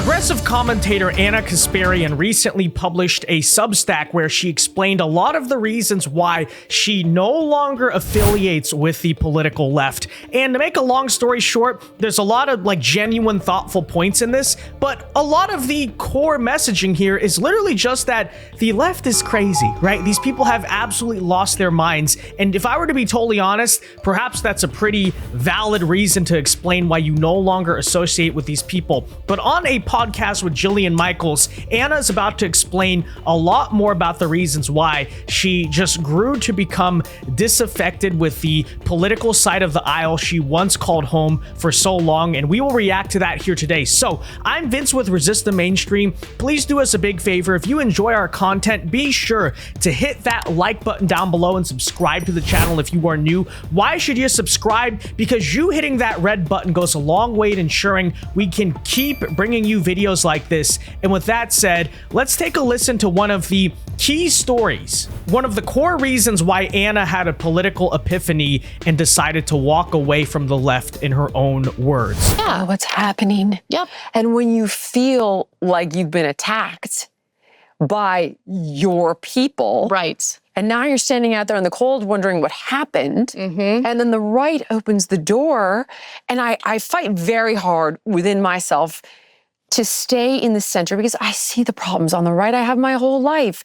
Progressive commentator Anna Kasparian recently published a Substack where she explained a lot of the reasons why she no longer affiliates with the political left. And to make a long story short, there's a lot of genuine thoughtful points in this, but a lot of the core messaging here is literally just that the left is crazy, right? These people have absolutely lost their minds. And if I were to be totally honest, perhaps that's a pretty valid reason to explain why you no longer associate with these people. But on a podcast with Jillian Michaels, Anna is about to explain a lot more about the reasons why she just grew to become disaffected with the political side of the aisle she once called home for so long, and we will react to that here today. So I'm Vince with Resist the Mainstream. Please do us a big favor. If you enjoy our content, be sure to hit that like button down below and subscribe to the channel if you are new. Why should you subscribe? Because you hitting that red button goes a long way in ensuring we can keep bringing you videos like this. And with that said, let's take a listen to one of the key stories, one of the core reasons why Anna had a political epiphany and decided to walk away from the left, in her own words. Yeah, what's happening? Yep. And when you feel like you've been attacked by your people, Right. and now you're standing out there in the cold wondering what happened, and then the right opens the door, and I fight very hard within myself to stay in the center because I see the problems on the right. I have my whole life.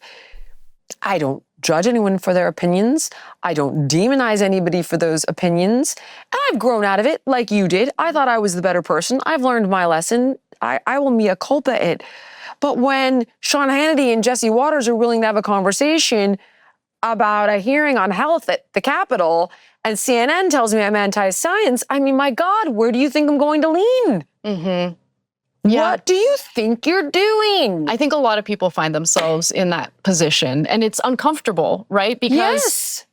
I don't judge anyone for their opinions. I don't demonize anybody for those opinions. And I've grown out of it like you did. I thought I was the better person. I've learned my lesson. I will mea culpa it. But when Sean Hannity and Jesse Waters are willing to have a conversation about a hearing on health at the Capitol, and CNN tells me I'm anti-science, I mean, my God, where do you think I'm going to lean? Yeah. What do you think you're doing? I think a lot of people find themselves in that position, and it's uncomfortable, right? Because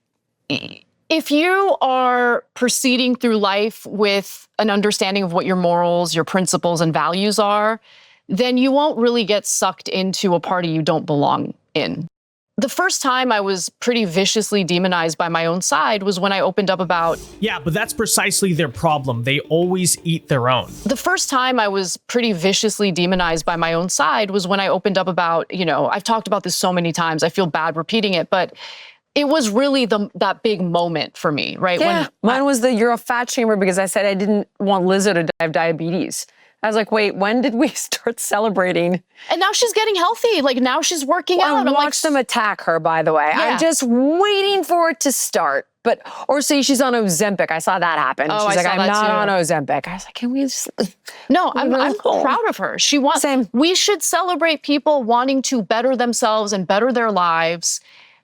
if you are proceeding through life with an understanding of what your morals, your principles, and values are, then you won't really get sucked into a party you don't belong in. The first time I was pretty viciously demonized by my own side was when I opened up about... Yeah, but that's precisely their problem. They always eat their own. The first time I was pretty viciously demonized by my own side was when I opened up about, I've talked about this so many times, I feel bad repeating it, but it was really that big moment for me, right? Yeah, mine was you're a fat shamer because I said I didn't want Lizzo to die of diabetes. I was like, wait, when did we start celebrating? And now she's getting healthy. Now she's working out. I watched them attack her, by the way. Yeah. I'm just waiting for it to start. Or say she's on Ozempic. I saw that happen. Oh, she's I like, saw I'm that not too. on Ozempic. I was like, can we just... No, I'm proud of her. We should celebrate people wanting to better themselves and better their lives.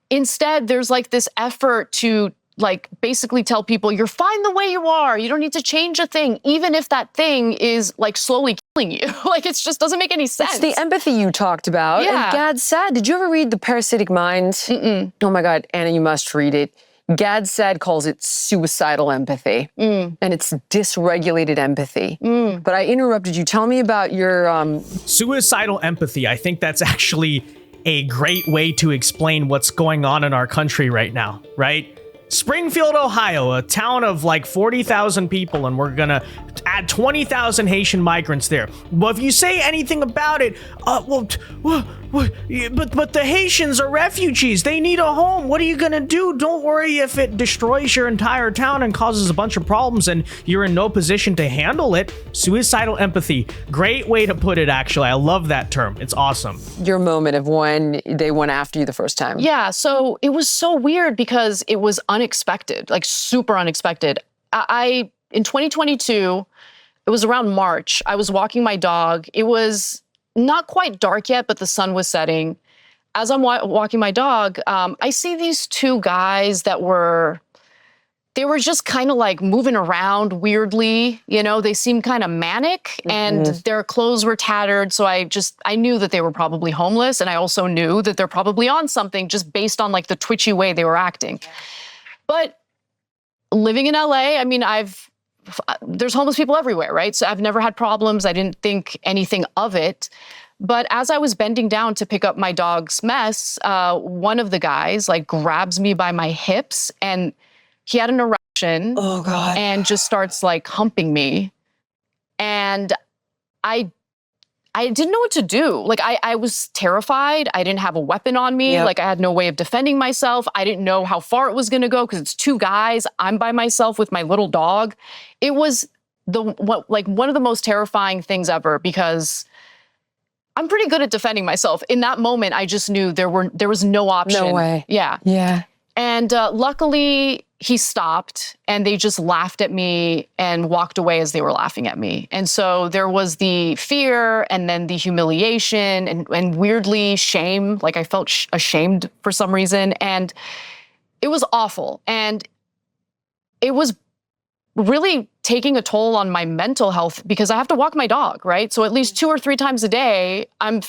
Instead, there's this effort to basically tell people you're fine the way you are. You don't need to change a thing, even if that thing is slowly killing you. It just doesn't make any sense. It's the empathy you talked about. Yeah. And Gad Saad, did you ever read The Parasitic Mind? Mm-mm. Oh my God, Anna, you must read it. Gad Saad calls it suicidal empathy. And it's dysregulated empathy. But I interrupted you. Tell me about your... Suicidal empathy. I think that's actually a great way to explain what's going on in our country right now, right? Springfield, Ohio, a town of 40,000 people, and we're gonna add 20,000 Haitian migrants there. Well, if you say anything about it, but the Haitians are refugees. They need a home. What are you gonna do? Don't worry if it destroys your entire town and causes a bunch of problems and you're in no position to handle it. Suicidal empathy. Great way to put it, actually. I love that term. It's awesome. Your moment of when they went after you the first time. Yeah, so it was so weird because it was unexpected, super unexpected. In 2022, it was around March, I was walking my dog. It was not quite dark yet, but the sun was setting. As I'm walking my dog, I see these two guys that were just kind of moving around weirdly. They seemed kind of manic and their clothes were tattered. So I knew that they were probably homeless. And I also knew that they're probably on something just based on the twitchy way they were acting. But living in LA, I mean, there's homeless people everywhere, right? So I've never had problems. I didn't think anything of it. But as I was bending down to pick up my dog's mess, one of the guys grabs me by my hips, and he had an erection. Oh God. And just starts humping me. And I I didn't know what to do. Like, I was terrified. I didn't have a weapon on me. Yep. Like, I had no way of defending myself. I didn't know how far it was going to go because it's two guys. I'm by myself with my little dog. It was one of the most terrifying things ever because I'm pretty good at defending myself. In that moment, I just knew there was no option. No way. Yeah. Yeah. And luckily, he stopped and they just laughed at me and walked away as they were laughing at me. And so there was the fear and then the humiliation and weirdly shame. Like I felt ashamed for some reason. And it was awful. And it was really taking a toll on my mental health because I have to walk my dog, right? So at least 2 or 3 times a day, I'm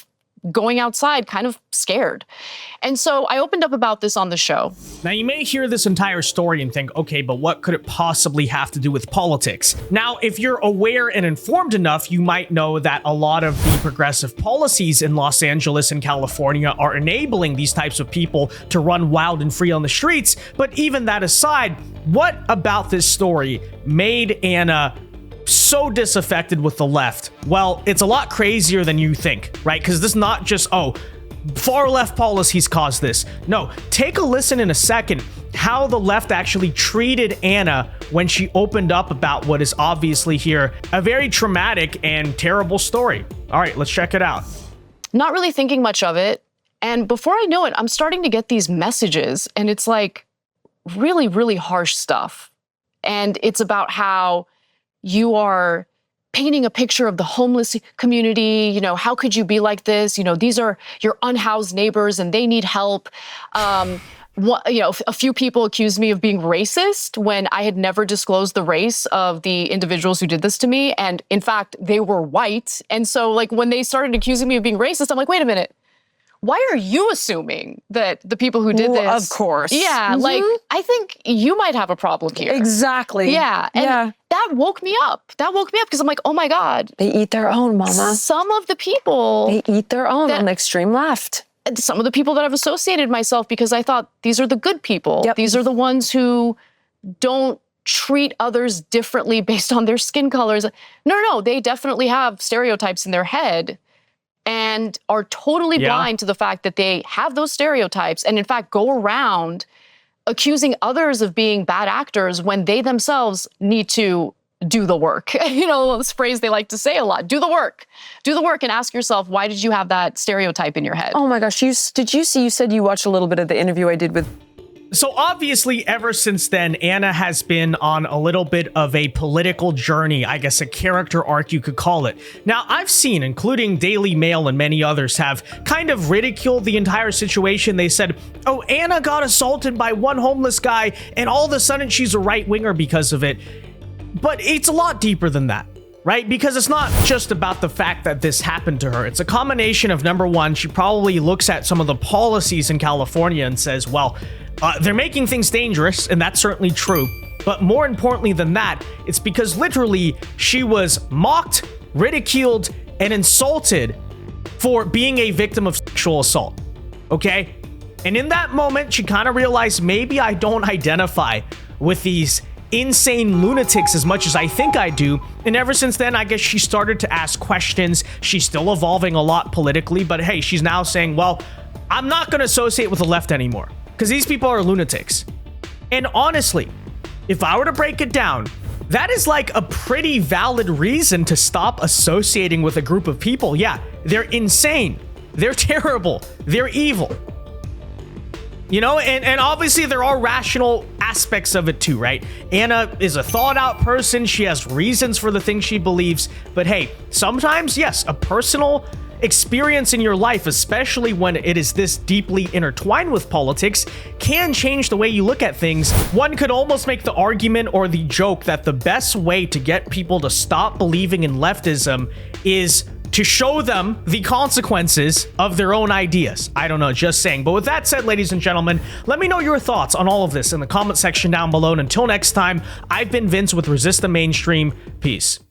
going outside kind of scared. And so I opened up about this on the show. Now, you may hear this entire story and think, okay, but what could it possibly have to do with politics? Now, if you're aware and informed enough, you might know that a lot of the progressive policies in Los Angeles and California are enabling these types of people to run wild and free on the streets. But even that aside, what about this story made Anna so disaffected with the left? Well, it's a lot crazier than you think, right? Because this is not just, oh, far left policies caused this. No, take a listen in a second how the left actually treated Anna when she opened up about what is obviously here a very traumatic and terrible story. All right, let's check it out. Not really thinking much of it. And before I know it, I'm starting to get these messages and it's like really, really harsh stuff. And it's about how you are painting a picture of the homeless community. You know, how could you be like this? You know, these are your unhoused neighbors and they need help. A few people accused me of being racist when I had never disclosed the race of the individuals who did this to me. And in fact, they were white. And so like when they started accusing me of being racist, I'm like, wait a minute. Why are you assuming that the people who did this? Of course. Yeah, like, I think you might have a problem here. Exactly. Yeah, and that woke me up. That woke me up because I'm like, oh my God. They eat their own, mama. Some of the people. They eat their own on the extreme left. Some of the people that I've associated myself because I thought these are the good people. Yep. These are the ones who don't treat others differently based on their skin colors. No, they definitely have stereotypes in their head and are totally blind to the fact that they have those stereotypes and in fact go around accusing others of being bad actors when they themselves need to do the work. You know, this phrase they like to say a lot, do the work. Do the work and ask yourself, why did you have that stereotype in your head? Oh my gosh, you said you watched a little bit of the interview I did with. So obviously, ever since then, Anna has been on a little bit of a political journey, I guess a character arc you could call it. Now, I've seen, including Daily Mail and many others, have kind of ridiculed the entire situation. They said, oh, Anna got assaulted by one homeless guy, and all of a sudden she's a right-winger because of it. But it's a lot deeper than that. Right? Because it's not just about the fact that this happened to her. It's a combination of, number one, she probably looks at some of the policies in California and says, well, they're making things dangerous, and that's certainly true. But more importantly than that, it's because literally she was mocked, ridiculed, and insulted for being a victim of sexual assault. Okay? And in that moment, she kind of realized, maybe I don't identify with these insane lunatics as much as I think I do. And ever since then, I guess she started to ask questions. She's still evolving a lot politically, but hey, she's now saying, well, I'm not going to associate with the left anymore because these people are lunatics. And honestly, if I were to break it down, that is like a pretty valid reason to stop associating with a group of people. Yeah, they're insane. They're terrible. They're evil. You know, and obviously there are rational aspects of it too, right? Anna is a thought out person. She has reasons for the things she believes. But hey, sometimes, yes, a personal experience in your life, especially when it is this deeply intertwined with politics, can change the way you look at things. One could almost make the argument or the joke that the best way to get people to stop believing in leftism is to show them the consequences of their own ideas. I don't know, just saying. But with that said, ladies and gentlemen, let me know your thoughts on all of this in the comment section down below. And until next time, I've been Vince with Resist the Mainstream. Peace.